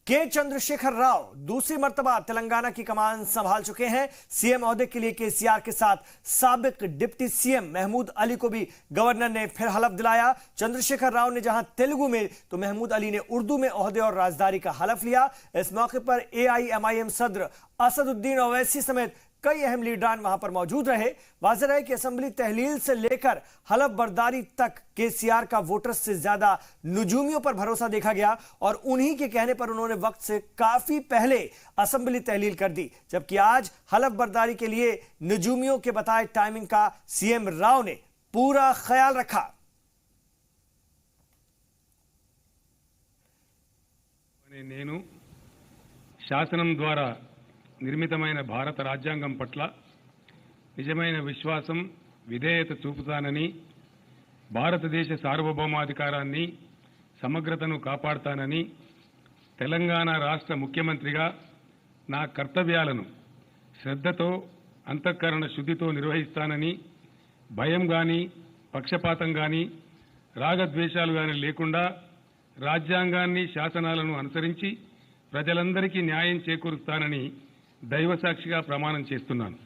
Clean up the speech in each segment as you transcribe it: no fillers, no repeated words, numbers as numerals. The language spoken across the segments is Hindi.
के चंद्रशेखर राव दूसरी मर्तबा तेलंगाना की कमान संभाल चुके हैं। सीएम ओहदे के लिए केसीआर के साथ साबिक डिप्टी सीएम महमूद अली को भी गवर्नर ने फिर हलफ दिलाया। चंद्रशेखर राव ने जहां तेलुगु में तो महमूद अली ने उर्दू में ओहदे और राजदारी का हलफ लिया। इस मौके पर एआईएमआईएम सदर असदुद्दीन ओवैसी समेत कई अहम लीडरान वहां पर मौजूद रहे। वाज़ेह है कि असेंबली तहलील से लेकर हलफ बर्दारी तक केसीआर का वोटर्स से ज्यादा नजूमियों पर भरोसा देखा गया और उन्हीं के कहने पर उन्होंने वक्त से काफी पहले असेंबली तहलील कर दी, जबकि आज हलफ बर्दारी के लिए नजूमियों के बताए टाइमिंग का सीएम राव ने पूरा ख्याल रखा। నేను శాసనం ద్వారా నిర్మితమైన భారత రాజ్యాంగం పట్ల నిజమైన విశ్వాసం విధేయత చూపుతానని, భారతదేశ సార్వభౌమాధికారాన్ని సమగ్రతను కాపాడతానని, తెలంగాణ రాష్ట్ర ముఖ్యమంత్రిగా నా కర్తవ్యాలను శ్రద్ధతో అంతఃకరణ శుద్ధితో నిర్వహిస్తానని, భయం గాని పక్షపాతం గాని రాగద్వేషాలు గాని లేకుండా రాజ్యాంగాన్ని శాసనాలను అనుసరించి ప్రజలందరికీ న్యాయం చేకూరుస్తానని దైవ సాక్షిగా ప్రమాణం చేస్తున్నాను।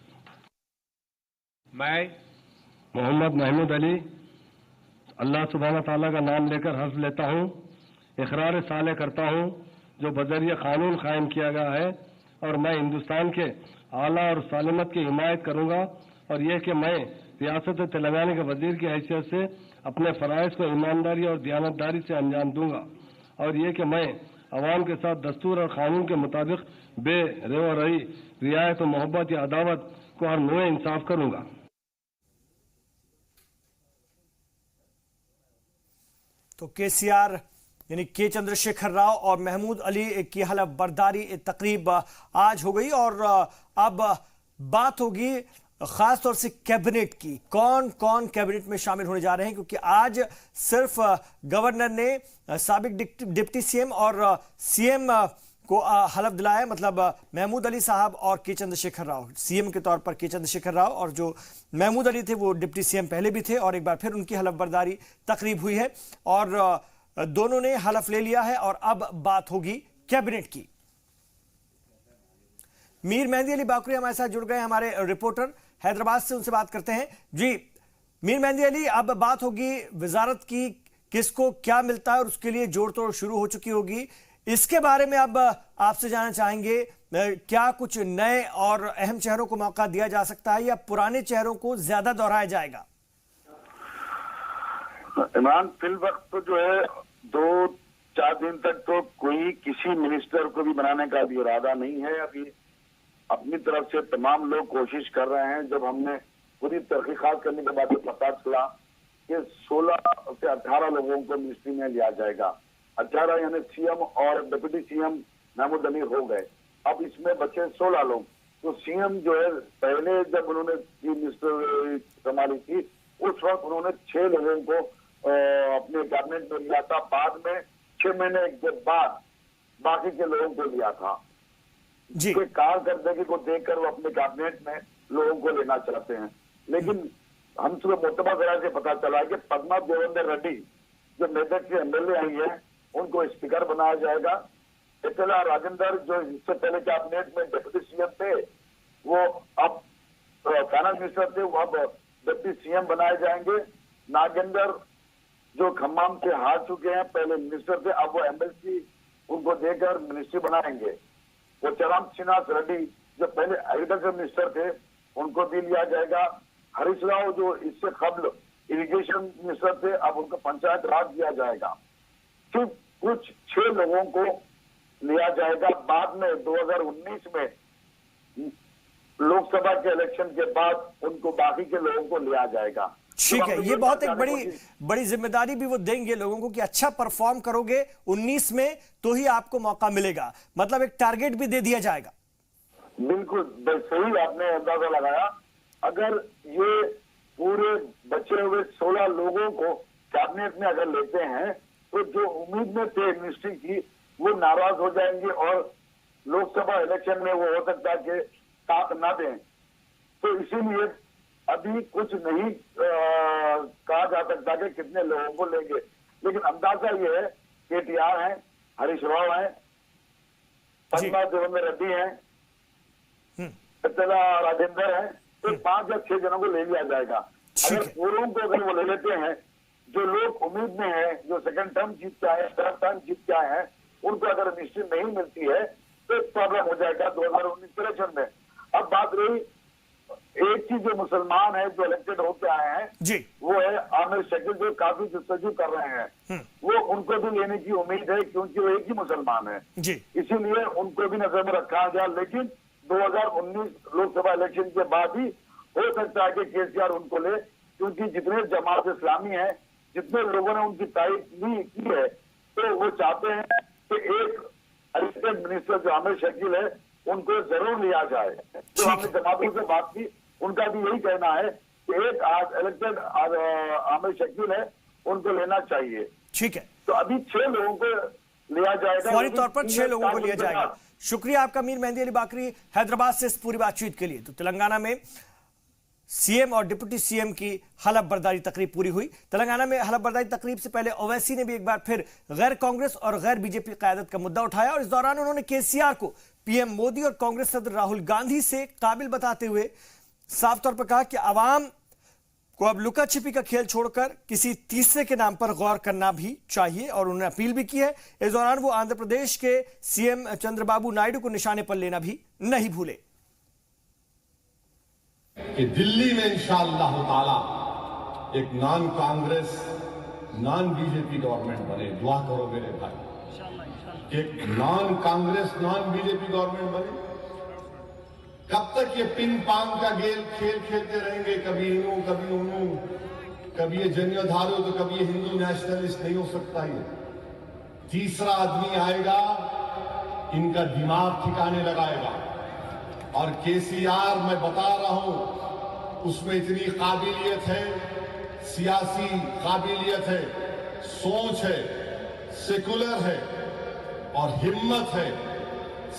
मैं मोहम्मद महमूद अली अल्लाह सुब्हाना ताला का नाम लेकर हल्फ लेता हूँ, इकरार साले करता हूँ जो बजरिया कानून कायम किया गया है और मैं हिंदुस्तान के आला और सालमत की हिमायत करूँगा और यह कि मैं रियासत तेलंगाना के वजीर की हैसियत से अपने फ़राइज़ को ईमानदारी और दयानतदारी से अंजाम दूंगा और यह कि मैं अवाम के साथ दस्तूर और कानून के मुताबिक बेरेव रही रियायत और मोहब्बत या अदावत को हर नोए इंसाफ करूंगा। तो केसीआर यानी के चंद्रशेखर राव और महमूद अली की हलफ बर्दारी तकरीब आज हो गई और अब बात होगी खास तौर से कैबिनेट की। कौन कौन कैबिनेट में शामिल होने जा रहे हैं, क्योंकि आज सिर्फ गवर्नर ने साबिक डिप्टी सीएम और सीएम को हलफ दिलाया, मतलब महमूद अली साहब और के चंद्रशेखर राव। सीएम के तौर पर के चंद्रशेखर राव और जो महमूद अली थे वो डिप्टी सीएम पहले भी थे और एक बार फिर उनकी हलफ बर्दारी तकरीब हुई है और दोनों ने हलफ ले लिया है और अब बात होगी कैबिनेट की। मीर मेहंदी अली बाकरी हमारे साथ जुड़ गए, हमारे रिपोर्टर हैदराबाद से, उनसे बात करते हैं। जी मीर मेहंदी अली, अब बात होगी वजारत की, किसको क्या मिलता है और उसके लिए जोड़ तोड़ शुरू हो चुकी होगी। इसके बारे में अब आपसे जानना चाहेंगे, क्या कुछ नए और अहम चेहरों को मौका दिया जा सकता है या पुराने चेहरों को ज्यादा दोहराया जाएगा? इमरान, फिल वक्त तो जो है 2-4 दिन तक तो कोई किसी मिनिस्टर को भी बनाने का अभी इरादा नहीं है। अभी अपनी तरफ से तमाम लोग कोशिश कर रहे हैं। जब हमने पूरी तहकीकात करने के बाद पता चला कि 16 से 18 लोगों को मिनिस्ट्री में लिया जाएगा। 18 यानी सीएम और डिप्टी सीएम महमूद अली हो गए, अब इसमें बचे 16 लोग। तो सीएम जो है पहले जब उन्होंने चीफ मिनिस्टर संभाली थी उस वक्त उन्होंने 6 लोगों को अपने कैबिनेट में लिया था, बाद में 6 महीने के बाद बाकी के लोगों को लिया था। जी कारकर्दगी को देखकर वो अपने कैबिनेट में लोगों को लेना चाहते हैं। लेकिन हम सुबह मोतबा करार से पता चला कि पद्मा देवेंद्र रेड्डी जो मेदक से एमएलए आई है उनको स्पीकर बनाया जाएगा। इतला राजेंद्र जो इससे पहले कैबिनेट में डिप्टी सीएम थे वो अब फाइनेंस मिनिस्टर थे, वो अब डिप्टी सीएम बनाए जाएंगे। नागेंद्र जो खम्माम से हार चुके हैं, पहले मिनिस्टर थे, अब वो एमएलसी उनको देकर मिनिस्ट्री बनाएंगे। वो चराम श्रीनिवास रेड्डी जो पहले एग्रीकल्चर मिनिस्टर थे उनको भी लिया जाएगा। हरीश राव जो इससे कबल इरिगेशन मिनिस्टर थे, अब उनको पंचायत राज दिया जाएगा। सिर्फ कुछ 6 लोगों को लिया जाएगा। बाद में 2019 में लोकसभा के इलेक्शन के बाद उनको बाकी के लोगों को लिया जाएगा। ठीक है, ये बहुत एक बड़ी जिम्मेदारी भी वो देंगे लोगों को कि अच्छा परफॉर्म करोगे 19 में तो ही आपको मौका मिलेगा, मतलब एक टारगेट भी दे दिया जाएगा। बिल्कुल सही आपने अंदाजा लगाया। अगर ये पूरे बचे हुए 16 लोगों को कैबिनेट में अगर लेते हैं तो जो उम्मीद में थे मिनिस्ट्री की वो नाराज हो जाएंगे और लोकसभा इलेक्शन में वो हो सकता है कि साथ ना दें। तो इसीलिए अभी कुछ नहीं कहा जा सकता कि कितने लोगों को लेंगे, लेकिन अंदाजा ये है केटीआर है, हरीश राव है, पद्मा देवेंद्र रेड्डी हैं, सत्यला राजेंद्र हैं, तो 5 या 6 जनों को ले लिया जाएगा। अगर पूर्वों को अगर वो ले लेते हैं, जो लोग उम्मीद में हैं, जो सेकंड टर्म जीत के आए, थर्ड टर्म जीत के आए हैं, उनको अगर निश्चित नहीं मिलती है तो प्रॉब्लम हो जाएगा 2019 के इलेक्शन में। अब बात रही एक चीज, जो मुसलमान है जो इलेक्टेड होके आए हैं जी, वो है आमिर शकील, जो काफी जस्तजू कर रहे हैं, वो उनको भी लेने की उम्मीद है क्योंकि वो एक ही मुसलमान है जी, इसीलिए उनको भी नजर में रखा गया। लेकिन 2019 लोकसभा इलेक्शन के बाद ही हो सकता है कि केसीआर उनको ले, क्योंकि जितने जमात इस्लामी है, जितने लोगों ने उनकी तारीफ भी की है, तो वो चाहते हैं कि एक असिस्टेंट मिनिस्टर जो आमिर शकील है उनको जरूर लिया जाए। तो हमने जमातों से बात की, उनका भी यही कहना है कि एक आज इलेक्टेड आमिर शकील है, उनको लेना चाहिए। ठीक है, तो अभी 6 लोगों को लिया जाएगा, फौरी तौर पर 6 लोगों को लिया जाएगा। शुक्रिया आपका मीर मेहंदी अली बाकरी हैदराबाद से इस पूरी बातचीत के लिए। तो तेलंगाना में सीएम और डिप्टी सीएम की हलफ बर्दारी तकरीब पूरी हुई। तेलंगाना में हलफ बर्दारी तकरीब से पहले ओवैसी ने भी एक बार फिर गैर कांग्रेस और गैर बीजेपी क़यादत का मुद्दा उठाया और इस दौरान उन्होंने केसीआर को पीएम मोदी और कांग्रेस सदर राहुल गांधी से काबिल बताते हुए साफ तौर पर कहा कि आवाम को अब लुका छिपी का खेल छोड़कर किसी तीसरे के नाम पर गौर करना भी चाहिए और उन्होंने अपील भी की है। इस दौरान वो आंध्र प्रदेश के सीएम चंद्रबाबू नायडू को निशाने पर लेना भी नहीं भूले। कि दिल्ली में इंशाअल्लाह ताला एक non Congress non BJP government बने। दुआ करो मेरे भाई, एक non Congress non BJP government बने। कब तक ये पिंग पांग का खेल खेलते रहेंगे, कभी इनू कभी उनू, कभी ये जनियोधारू तो कभी ये हिंदू नेशनलिस्ट नहीं हो सकता। ये तीसरा आदमी आएगा, इनका दिमाग ठिकाने लगाएगा। और केसीआर मैं बता रहा हूं, उसमें इतनी काबिलियत है, सियासी काबिलियत है, सोच है, सेकुलर है और हिम्मत है,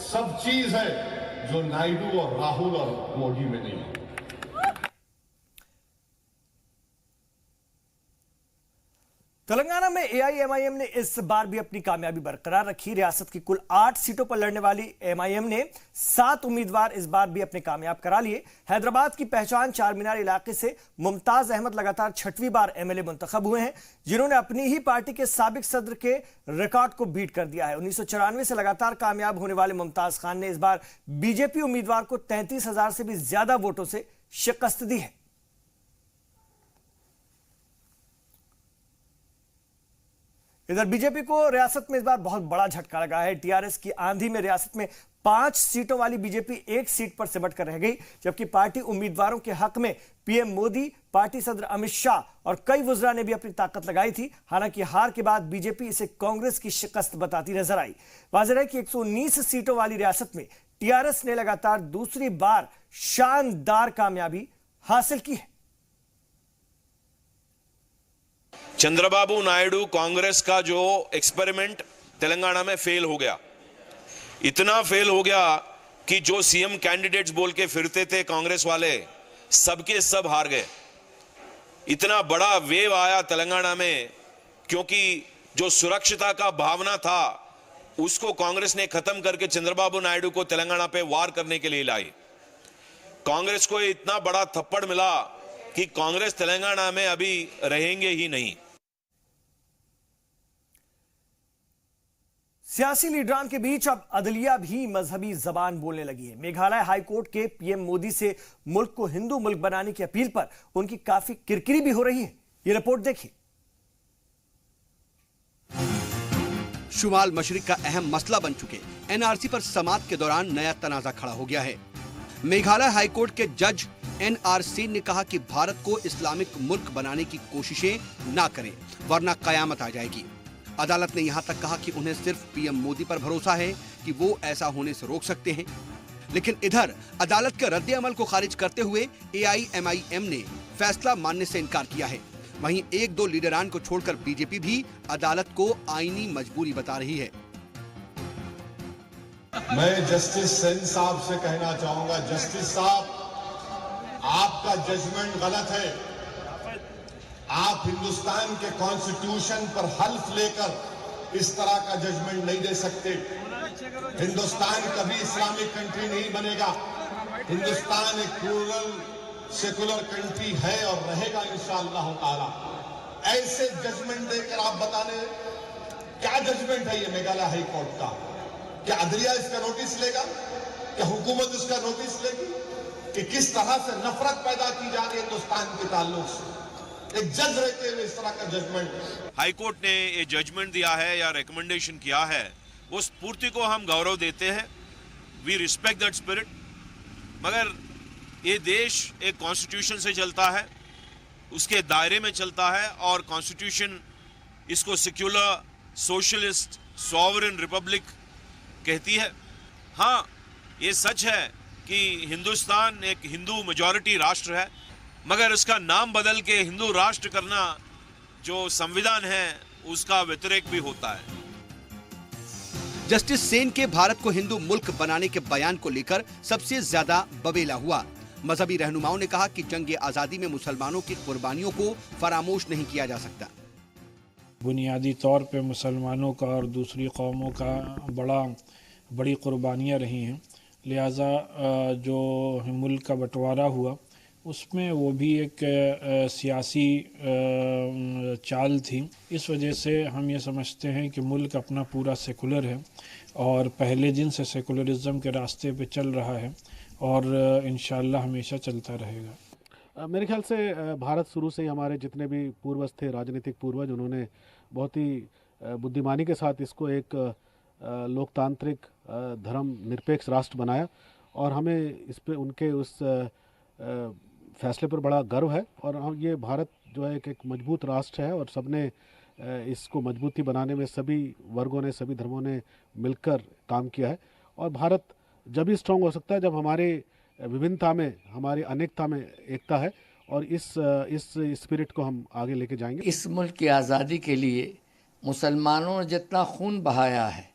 सब चीज है जो नायडू और राहुल और मोदी में नहीं है। तेलंगाना में एआईएमआईएम ने इस बार भी अपनी कामयाबी बरकरार रखी। रियासत की कुल 8 सीटों पर लड़ने वाली एमआईएम ने 7 उम्मीदवार इस बार भी अपने कामयाब करा लिए। हैदराबाद की पहचान चार मीनार इलाके से मुमताज अहमद लगातार 6वीं बार एमएलए मुंतखब हुए हैं, जिन्होंने अपनी ही पार्टी के साबिक सदर के रिकॉर्ड को बीट कर दिया है। 1994 से लगातार कामयाब होने वाले मुमताज खान ने इस बार बीजेपी उम्मीदवार को 33,000 से भी ज्यादा वोटों से शिकस्त दी है। इधर बीजेपी को रियासत में इस बार बहुत बड़ा झटका लगा है। टीआरएस की आंधी में रियासत में 5 सीटों वाली बीजेपी 1 सीट पर सिमट कर रह गई, जबकि पार्टी उम्मीदवारों के हक में पीएम मोदी, पार्टी सदर अमित शाह और कई वुज़रा ने भी अपनी ताकत लगाई थी। हालांकि हार के बाद बीजेपी इसे कांग्रेस की शिकस्त बताती नजर आई। वाज़ेह है कि 119 सीटों वाली रियासत में टीआरएस ने लगातार दूसरी बार शानदार कामयाबी हासिल की है। चंद्रबाबू नायडू कांग्रेस का जो एक्सपेरिमेंट तेलंगाना में फेल हो गया, इतना फेल हो गया कि जो सीएम कैंडिडेट्स बोल के फिरते थे कांग्रेस वाले, सबके सब हार गए। इतना बड़ा वेव आया तेलंगाना में, क्योंकि जो सुरक्षिता का भावना था उसको कांग्रेस ने खत्म करके चंद्रबाबू नायडू को तेलंगाना पे वार करने के लिए लाई। कांग्रेस को इतना बड़ा थप्पड़ मिला कि कांग्रेस तेलंगाना में अभी रहेंगे ही नहीं। सियासी लीडरान के बीच अब अदलिया भी मजहबी जबान बोलने लगी है। मेघालय हाईकोर्ट के पीएम मोदी से मुल्क को हिंदू मुल्क बनाने की अपील पर उनकी काफी किरकिरी भी हो रही है। ये रिपोर्ट देखिए। शुमाल मशरिक का अहम मसला बन चुके एनआरसी पर समाअत के दौरान नया तनाजा खड़ा हो गया है। मेघालय हाईकोर्ट के जज एनआरसी ने कहा कि भारत को इस्लामिक मुल्क बनाने की कोशिशें ना करें, वरना कयामत आ जाएगी। अदालत ने यहां तक कहा कि उन्हें सिर्फ पीएम मोदी पर भरोसा है कि वो ऐसा होने से रोक सकते हैं। लेकिन इधर अदालत के रद्द अमल को खारिज करते हुए एआईएमआईएम ने फैसला मानने से इनकार किया है। वहीं 1-2 लीडरान को छोड़कर बीजेपी भी अदालत को आईनी मजबूरी बता रही है। मैं जस्टिस सेन साहब से कहना चाहूंगा, जस्टिस साहब, आपका जजमेंट गलत है। आप हिंदुस्तान के कॉन्स्टिट्यूशन पर हल्फ लेकर इस तरह का जजमेंट नहीं दे सकते। हिंदुस्तान कभी इस्लामिक कंट्री नहीं बनेगा। हिंदुस्तान एक प्लूरल सेकुलर कंट्री है और रहेगा इंशाअल्लाह ताला। ऐसे जजमेंट देकर आप बताने क्या जजमेंट है ये मेघालय हाई कोर्ट का? क्या अदलिया इसका नोटिस लेगा? क्या हुकूमत इसका नोटिस लेगी कि किस तरह से नफरत पैदा की जा रही है हिंदुस्तान के ताल्लुक से? एक जज रहते हुए इस तरह का जजमेंट। हाई कोर्ट ने ये जजमेंट दिया है या रिकमेंडेशन किया है, उस स्फूर्ति को हम गौरव देते हैं। We respect that spirit. मगर ये देश एक कॉन्स्टिट्यूशन से चलता है, उसके दायरे में चलता है, और कॉन्स्टिट्यूशन इसको सेक्युलर सोशलिस्ट सॉवरेन रिपब्लिक कहती है। हाँ, ये सच है कि हिंदुस्तान एक हिंदू मेजॉरिटी राष्ट्र है, मगर उसका नाम बदल के हिंदू राष्ट्र करना जो संविधान है उसका व्यतिरेक भी होता है। जस्टिस सेन के भारत को हिंदू मुल्क बनाने के बयान को लेकर सबसे ज्यादा बवेला हुआ। मजहबी रहनुमाओं ने कहा कि जंग आजादी में मुसलमानों की कुर्बानियों को फरामोश नहीं किया जा सकता। बुनियादी तौर पे मुसलमानों का और दूसरी कौमों का बड़ी कुर्बानियाँ रही हैं, लिहाजा जो मुल्क का बंटवारा हुआ उसमें वो भी एक सियासी चाल थी। इस वजह से हम ये समझते हैं कि मुल्क अपना पूरा सेकुलर है और पहले दिन से सेकुलरिज्म के रास्ते पे चल रहा है और इंशाअल्लाह हमेशा चलता रहेगा। मेरे ख्याल से भारत शुरू से ही हमारे जितने भी पूर्वज थे, राजनीतिक पूर्वज, उन्होंने बहुत ही बुद्धिमानी के साथ इसको एक लोकतांत्रिक धर्म निरपेक्ष राष्ट्र बनाया और हमें इस पे उनके उस फैसले पर बड़ा गर्व है। और हम ये भारत जो है एक मजबूत राष्ट्र है और सबने इसको मजबूती बनाने में सभी वर्गों ने, सभी धर्मों ने मिलकर काम किया है। और भारत जब ही स्ट्रांग हो सकता है जब हमारे विभिन्नता में, हमारी अनेकता में एकता है, और इस स्पिरिट को हम आगे लेके जाएंगे। इस मुल्क की आज़ादी के लिए मुसलमानों ने जितना खून बहाया है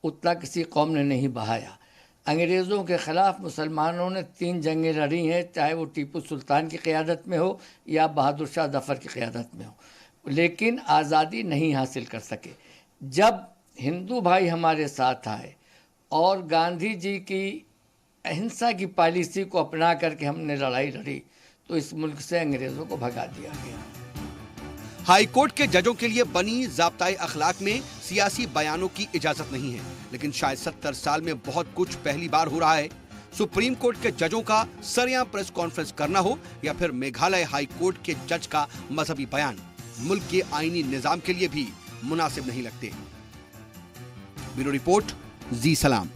उतना किसी कौम ने नहीं बहाया। अंग्रेज़ों के ख़िलाफ़ मुसलमानों ने 3 जंगें लड़ी हैं, चाहे वो टीपू सुल्तान की क़यादत में हो या बहादुर शाह ज़फ़र की क़यादत में हो, लेकिन आज़ादी नहीं हासिल कर सके। जब हिंदू भाई हमारे साथ आए और गांधी जी की अहिंसा की पॉलिसी को अपना करके हमने लड़ाई लड़ी तो इस मुल्क से अंग्रेज़ों को भगा दिया गया। हाई कोर्ट के जजों के लिए बनी ज़ाब्ताए अखलाक में सियासी बयानों की इजाजत नहीं है, लेकिन शायद 70 साल में बहुत कुछ पहली बार हो रहा है। सुप्रीम कोर्ट के जजों का सरेआम प्रेस कॉन्फ्रेंस करना हो या फिर मेघालय हाई कोर्ट के जज का मजहबी बयान, मुल्क के आईनी निजाम के लिए भी मुनासिब नहीं लगते। ब्यूरो रिपोर्ट, जी सलाम।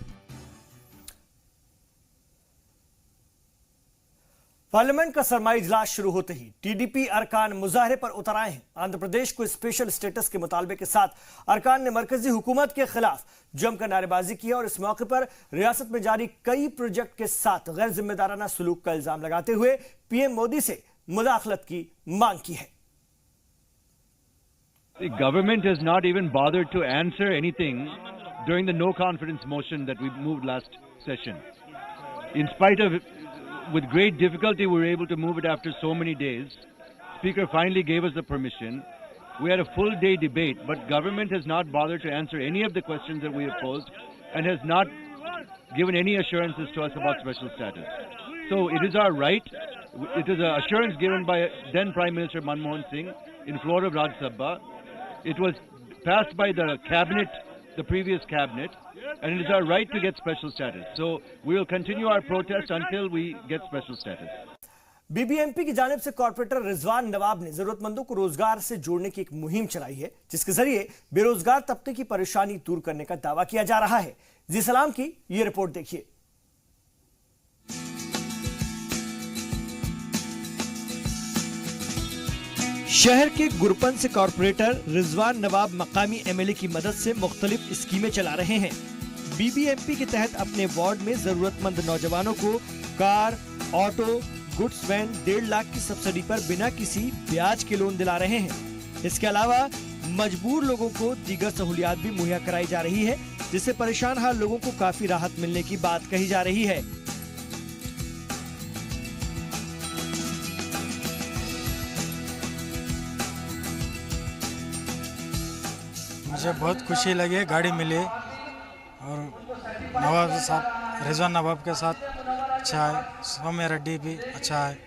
पार्लियामेंट का सरमाई इजलास शुरू होते ही टीडीपी अरकान मुजाहरे पर उतर आए हैं। आंध्र प्रदेश को स्पेशल स्टेटस के मुतालबे के साथ अरकान ने मरकजी हुकूमत के खिलाफ जमकर नारेबाजी की और इस मौके पर रियासत में जारी कई प्रोजेक्ट के साथ गैर जिम्मेदाराना सलूक का इल्जाम लगाते हुए पीएम मोदी से मुदाखलत की मांग की है। The government has not even bothered to answer anything during the no confidence motion that we moved last session. In spite of with great difficulty we were able to move it after so many days. Speaker finally gave us the permission. We had a full day debate, but government has not bothered to answer any of the questions that we have posed and has not given any assurances to us about special status. So it is our right. It is an assurance given by then Prime Minister Manmohan Singh in floor of Rajya Sabha. It was passed by the cabinet, the previous cabinet, and it is our right to get special status. So we will continue our protest until we get special status. BBMP की जानिब से कॉर्पोरेटर रिजवान नवाब ने जरूरतमंदों को रोजगार से जोड़ने की एक मुहिम चलाई है, जिसके जरिए बेरोजगार तबके की परेशानी दूर करने का दावा किया जा रहा है। जी सलाम की ये रिपोर्ट देखिए। शहर के गुरपन से कॉर्पोरेटर रिजवान नवाब मकामी एमएलए की मदद से मुख्तलिफ स्कीमें चला रहे हैं। बीबीएमपी के तहत अपने वार्ड में जरूरतमंद नौजवानों को car, auto, goods van 1.5 lakh की सब्सिडी पर बिना किसी ब्याज के लोन दिला रहे हैं। इसके अलावा मजबूर लोगों को दीगर सहूलियात भी मुहैया कराई जा रही है, जिससे परेशान हाल लोगों को काफी राहत मिलने की बात कही जा रही है। मुझे बहुत खुशी लगी, गाड़ी मिली और नवाब साहब रिजवान नवाब के साथ अच्छा है, सौम्या रेड्डी भी अच्छा है।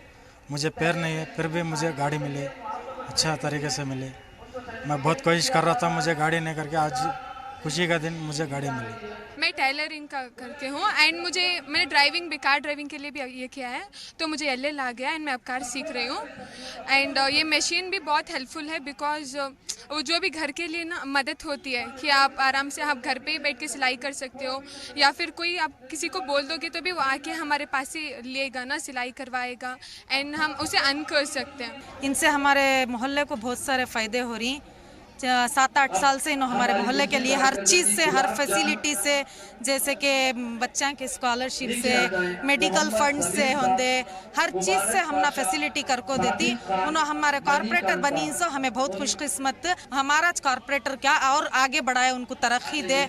मुझे पैर नहीं है फिर भी मुझे गाड़ी मिली, अच्छा तरीके से मिली। मैं बहुत कोशिश कर रहा था, मुझे गाड़ी नहीं करके आज खुशी का दिन मुझे गाड़ी मिली। मैं टेलरिंग का करके हूँ एंड मैंने ड्राइविंग भी कार ड्राइविंग के लिए भी ये किया है, तो मुझे एलएल आ गया एंड मैं अब कार सीख रही हूँ। एंड ये मशीन भी बहुत हेल्पफुल है बिकॉज वो जो भी घर के लिए ना मदद होती है कि आप आराम से आप घर पे ही बैठ के सिलाई कर सकते हो, या फिर कोई आप किसी को बोल दोगे तो भी वो आके हमारे पास ही लेगा ना, सिलाई करवाएगा एंड हम उसे अर्न कर सकते हैं। इनसे हमारे मोहल्ले को बहुत सारे फ़ायदे हो रही। 7-8 साल से इन्होंने हमारे मोहल्ले के लिए हर चीज़ से, हर फैसिलिटी से, जैसे कि बच्चों के स्कॉलरशिप से, मेडिकल फंड से होंगे, हर चीज़ से हमने फैसिलिटी करको देती। उन्होंने हमारे कॉर्पोरेटर बनी सो हमें बहुत खुशकिस्मत, हमारा कॉर्पोरेटर क्या और आगे बढ़ाए, उनको तरक्की दे।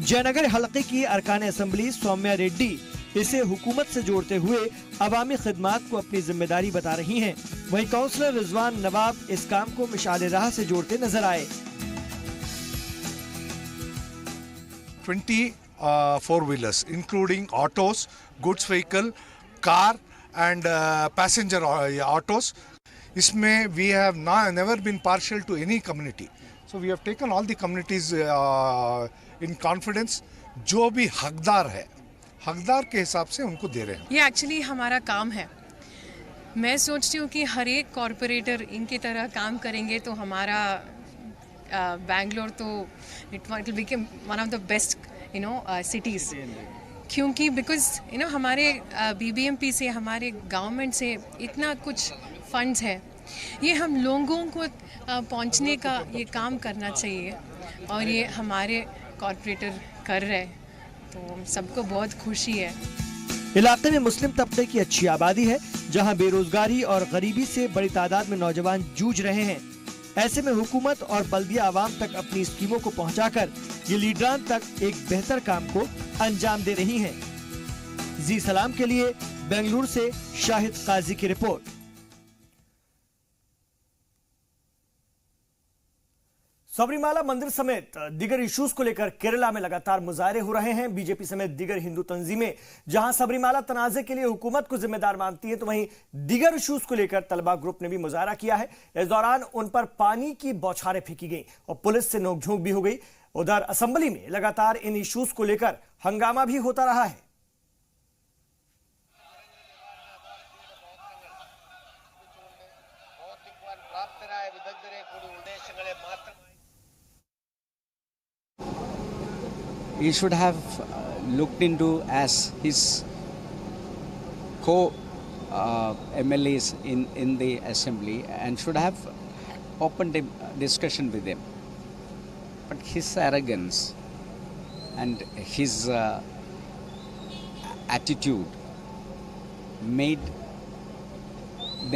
जयनगर हलके की अरकान असेंबली सौम्या रेड्डी इसे हुकूमत से जोड़ते हुए अवामी खिदमात को अपनी जिम्मेदारी बता रही हैं। वहीं काउंसलर रिजवान नवाब इस काम को मिशाल राह से जोड़ते नजर आए। 20 4-wheelers, including autos, goods vehicle, car and passenger autos. इसमें we have never been partial to any community. So we have taken all the communities in confidence. जो भी हकदार है, हकदार के हिसाब से उनको दे रहे हैं। ये एक्चुअली हमारा काम है। मैं सोचती हूँ कि हर एक कॉरपोरेटर इनकी तरह काम करेंगे तो हमारा बैंगलोर तो it will become one of the best cities, क्योंकि बिकॉज हमारे बीबीएमपी से, हमारे गवर्नमेंट से इतना कुछ फंड्स है, ये हम लोगों को पहुँचने का ये काम करना चाहिए और ये हमारे कॉरपोरेटर कर रहे हैं, तो सबको बहुत खुशी है। इलाके में मुस्लिम तबके की अच्छी आबादी है, जहां बेरोजगारी और गरीबी से बड़ी तादाद में नौजवान जूझ रहे हैं। ऐसे में हुकूमत और बल्दिया आवाम तक अपनी स्कीमों को पहुंचाकर ये लीडरान तक एक बेहतर काम को अंजाम दे रही हैं। जी सलाम के लिए बेंगलुरु से शाहिद काजी की रिपोर्ट। सबरीमाला मंदिर समेत दीगर इश्यूज को लेकर केरला में लगातार मुजाहरे हो रहे हैं। बीजेपी समेत दीगर हिंदू तंजीमें जहां सबरीमाला तनाजे के लिए हुकूमत को जिम्मेदार मानती हैं, तो वहीं दीगर इश्यूज को लेकर तलबा ग्रुप ने भी मुजाहरा किया है। इस दौरान उन पर पानी की बौछारें फेंकी गई और पुलिस से नोकझोंक भी हो गई। उधर असेंबली में लगातार इन इश्यूज को लेकर हंगामा भी होता रहा है। He should have looked into, as his co-MLAs in the assembly, and should have opened a discussion with them. But his arrogance and his attitude made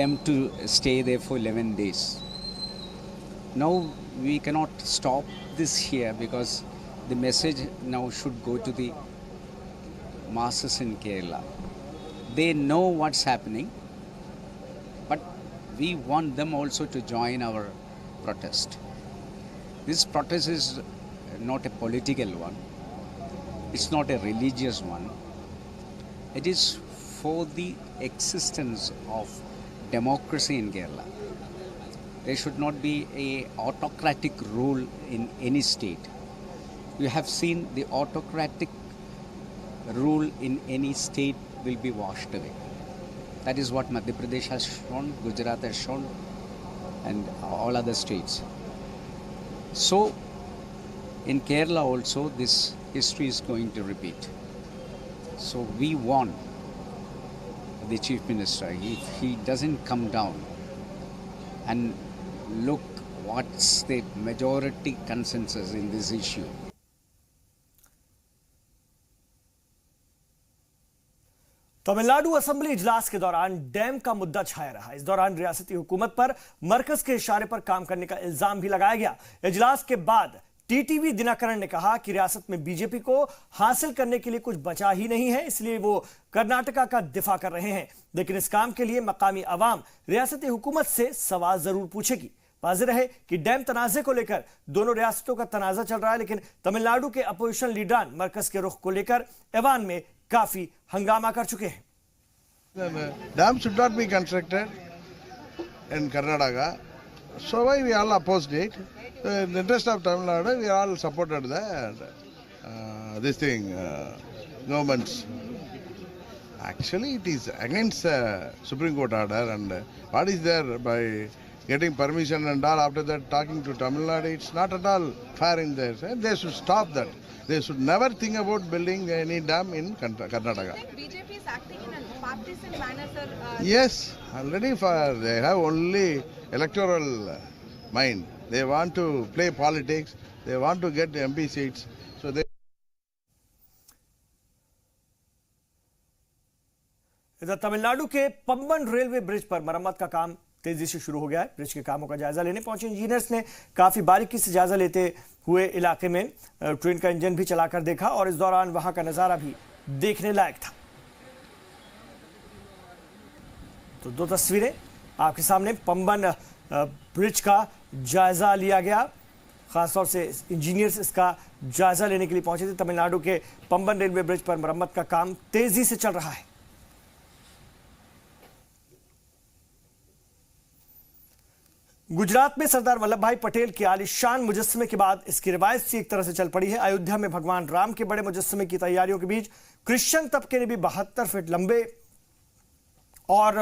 them to stay there for 11 days. Now we cannot stop this here, because the message now should go to the masses in Kerala. They know what's happening, but we want them also to join our protest. This protest is not a political one. It's not a religious one. It is for the existence of democracy in Kerala. There should not be an autocratic rule in any state. You have seen the autocratic rule in any state will be washed away. That is what Madhya Pradesh has shown, Gujarat has shown, and all other states. So in Kerala also this history is going to repeat. So we want the Chief Minister, if he doesn't come down and look what's the majority consensus in this issue. Tamil Nadu assembly इजलास के दौरान डैम का मुद्दा छाया रहा। इस दौरान रियासती हुकूमत पर मरकज के इशारे पर काम करने का इल्जाम भी लगाया गया। इजलास के बाद टीटीवी दिनाकरण ने कहा कि रियासत में बीजेपी को हासिल करने के लिए कुछ बचा ही नहीं है, इसलिए वो कर्नाटका का दिफा कर रहे हैं। लेकिन इस काम के लिए मकामी अवाम रियासती हुकूमत से सवाल जरूर पूछेगी। वाज़ेह है कि डैम तनाज़े को लेकर दोनों रियासतों का तनाज़ा चल रहा है, लेकिन तमिलनाडु के अपोजिशन लीडरान मरकज के रुख को लेकर ऐवान में काफी हंगामा कर चुके हैं। Dam should not be constructed in Karnataka. So why we all opposed it? In the interest of Tamil Nadu, we all supported this thing, governments. Actually, it is against Supreme Court order, and what is there by getting permission and all, after that talking to Tamil Nadu, it's not at all fair in there. They should stop that. They should never think about building any dam in Karnataka. BJP is acting in a partisan manner, sir. Yes, already they have only electoral mind. They want to play politics. They want to get MP seats. So they. इधर तमिलनाडु के पंबन रेलवे ब्रिज पर मरम्मत का काम तेजी से शुरू हो गया है। ब्रिज के कामों का जायजा लेने पहुंचे इंजीनियर्स ने काफी बारीकी से जायजा लेते हुए इलाके में ट्रेन का इंजन भी चलाकर देखा और इस दौरान वहां का नजारा भी देखने लायक था। तो दो तस्वीरें आपके सामने, पंबन ब्रिज का जायजा लिया गया। खासतौर से इंजीनियर्स इसका जायजा लेने के लिए पहुंचे थे। तमिलनाडु के पंबन रेलवे ब्रिज पर मरम्मत का काम तेजी से चल रहा है। गुजरात में सरदार वल्लभ भाई पटेल के आलीशान मुजस्समे के बाद इसकी रिवायत सी एक तरह से चल पड़ी है। अयोध्या में भगवान राम के बड़े मुजस्समे की तैयारियों के बीच क्रिश्चियन तबके ने भी 72 फीट लंबे और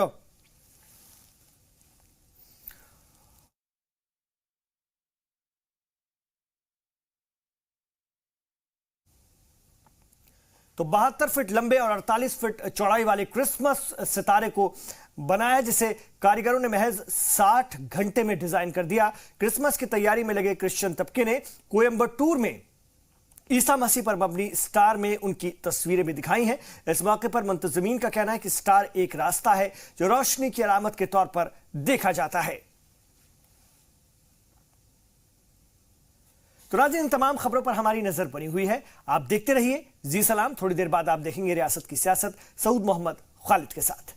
तो 72 फीट लंबे और 48 फीट चौड़ाई वाले क्रिसमस सितारे को बनाया, जिसे कारीगरों ने महज 60 घंटे में डिजाइन कर दिया। क्रिसमस की तैयारी में लगे क्रिश्चियन तबके ने कोयंबटूर में ईसा मसीह पर मबनी स्टार में उनकी तस्वीरें भी दिखाई हैं। इस मौके पर मुंतजिमीन का कहना है कि स्टार एक रास्ता है जो रोशनी की अलामत के तौर पर देखा जाता है। तो नाज़रीन, इन तमाम खबरों पर हमारी नजर बनी हुई है। आप देखते रहिए जी सलाम। थोड़ी देर बाद आप देखेंगे रियासत की सियासत सऊद मोहम्मद खालिद के साथ।